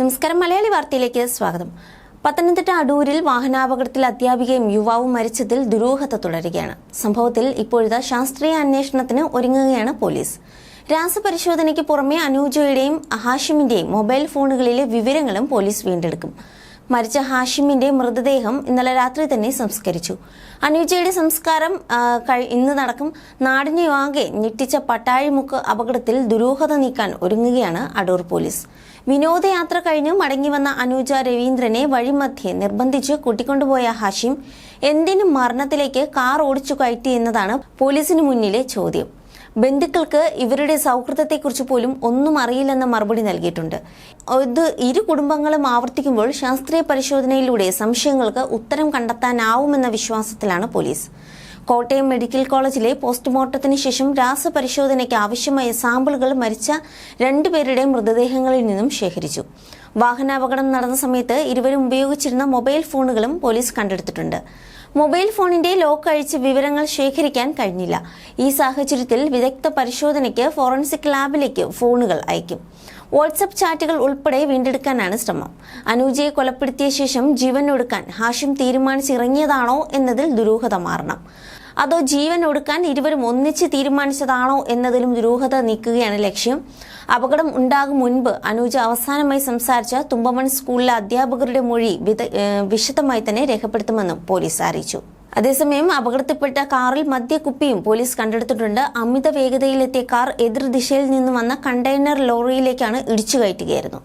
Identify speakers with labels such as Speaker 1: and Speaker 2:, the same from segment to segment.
Speaker 1: നമസ്കാരം. മലയാളി വാർത്തയിലേക്ക് സ്വാഗതം. പത്തനംതിട്ട അടൂരിൽ വാഹനാപകടത്തിൽ അധ്യാപികയും യുവാവും മരിച്ചതിൽ ദുരൂഹത തുടരുകയാണ്. സംഭവത്തിൽ ഇപ്പോഴത്തെ ശാസ്ത്രീയ അന്വേഷണത്തിന് ഒരുങ്ങുകയാണ് പോലീസ്. രാസപരിശോധനയ്ക്ക് പുറമെ അനൂജയുടെയും ഹാഷിമിന്റെയും മൊബൈൽ ഫോണുകളിലെ വിവരങ്ങളും പോലീസ് വീണ്ടെടുക്കും. മരിച്ച ഹാഷിമിന്റെ മൃതദേഹം ഇന്നലെ രാത്രി തന്നെ സംസ്കരിച്ചു. അനൂജയുടെ സംസ്കാരം ഇന്ന് നടക്കും. നാടിനെയാകെ ഞെട്ടിച്ച പട്ടാഴിമുക്ക് അപകടത്തിൽ ദുരൂഹത നീക്കാൻ ഒരുങ്ങുകയാണ് അടൂർ പോലീസ്. വിനോദയാത്ര കഴിഞ്ഞ് മടങ്ങിവന്ന അനൂജ രവീന്ദ്രനെ വഴിമധ്യേ നിർബന്ധിച്ച് കൂട്ടിക്കൊണ്ടുപോയ ഹാഷിം എന്തിനു മരണത്തിലേക്ക് കാർ ഓടിച്ചു കയറ്റി എന്നതാണ് പോലീസിന് മുന്നിലെ ചോദ്യം. ബന്ധുക്കൾക്ക് ഇവരുടെ സൗഹൃദത്തെക്കുറിച്ച് പോലും ഒന്നും അറിയില്ലെന്ന മറുപടി നൽകിയിട്ടുണ്ട്. ഇത് ഇരു കുടുംബങ്ങളും ആവർത്തിക്കുമ്പോൾ ശാസ്ത്രീയ പരിശോധനയിലൂടെ സംശയങ്ങൾക്ക് ഉത്തരം കണ്ടെത്താനാവുമെന്ന വിശ്വാസത്തിലാണ് പോലീസ്. കോട്ടയം മെഡിക്കൽ കോളേജിലെ പോസ്റ്റ്മോർട്ടത്തിന് ശേഷം രാസപരിശോധനയ്ക്ക് ആവശ്യമായ സാമ്പിളുകൾ മരിച്ച രണ്ടുപേരുടെ മൃതദേഹങ്ങളിൽ നിന്നും ശേഖരിച്ചു. വാഹനാപകടം നടന്ന സമയത്ത് ഇരുവരും ഉപയോഗിച്ചിരുന്ന മൊബൈൽ ഫോണുകളും പോലീസ് കണ്ടെടുത്തിട്ടുണ്ട്. മൊബൈൽ ഫോണിന്റെ ലോക്ക് അഴിച്ച് വിവരങ്ങൾ ശേഖരിക്കാൻ കഴിഞ്ഞില്ല. ഈ സാഹചര്യത്തിൽ വിദഗ്ധ പരിശോധനയ്ക്ക് ഫോറൻസിക് ലാബിലേക്ക് ഫോണുകൾ അയക്കും. വാട്സ്ആപ്പ് ചാറ്റുകൾ ഉൾപ്പെടെ വീണ്ടെടുക്കാനാണ് ശ്രമം. അനൂജയെ കൊലപ്പെടുത്തിയ ശേഷം ജീവൻ ഒടുക്കാൻ ഹാഷിം തീരുമാനിച്ചിറങ്ങിയതാണോ എന്നതിൽ ദുരൂഹത മാറണം. അതോ ജീവൻ ഒടുക്കാൻ ഇരുവരും ഒന്നിച്ച് തീരുമാനിച്ചതാണോ എന്നതിലും ദുരൂഹത നീക്കുകയാണ് ലക്ഷ്യം. അപകടം ഉണ്ടാകും മുൻപ് അനൂജ അവസാനമായി സംസാരിച്ച തുമ്പമൺ സ്കൂളിലെ അധ്യാപകരുടെ മൊഴി വിശദമായി തന്നെ രേഖപ്പെടുത്തുമെന്നും പോലീസ് അറിയിച്ചു. അതേസമയം അപകടത്തിൽപ്പെട്ട കാറിൽ മദ്യക്കുപ്പിയും പോലീസ് കണ്ടെടുത്തിട്ടുണ്ട്. അമിത വേഗതയിലെത്തിയ കാർ എതിർദിശയിൽ നിന്ന് വന്ന കണ്ടെയ്നർ ലോറിയിലേക്കാണ് ഇടിച്ചു കയറ്റുകയായിരുന്നു.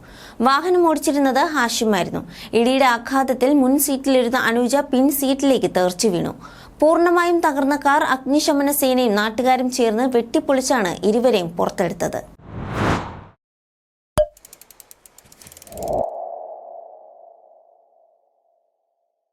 Speaker 1: വാഹനം ഓടിച്ചിരുന്നത് ഹാഷിമായിരുന്നു. ഇടിയുടെ ആഘാതത്തിൽ മുൻ സീറ്റിലിരുന്ന അനൂജ പിൻ സീറ്റിലേക്ക് തെറിച്ചു വീണു. പൂർണ്ണമായും തകർന്ന കാർ അഗ്നിശമന സേനയും നാട്ടുകാരും ചേർന്ന് വെട്ടിപ്പൊളിച്ചാണ് ഇരുവരെയും പുറത്തെടുത്തത്.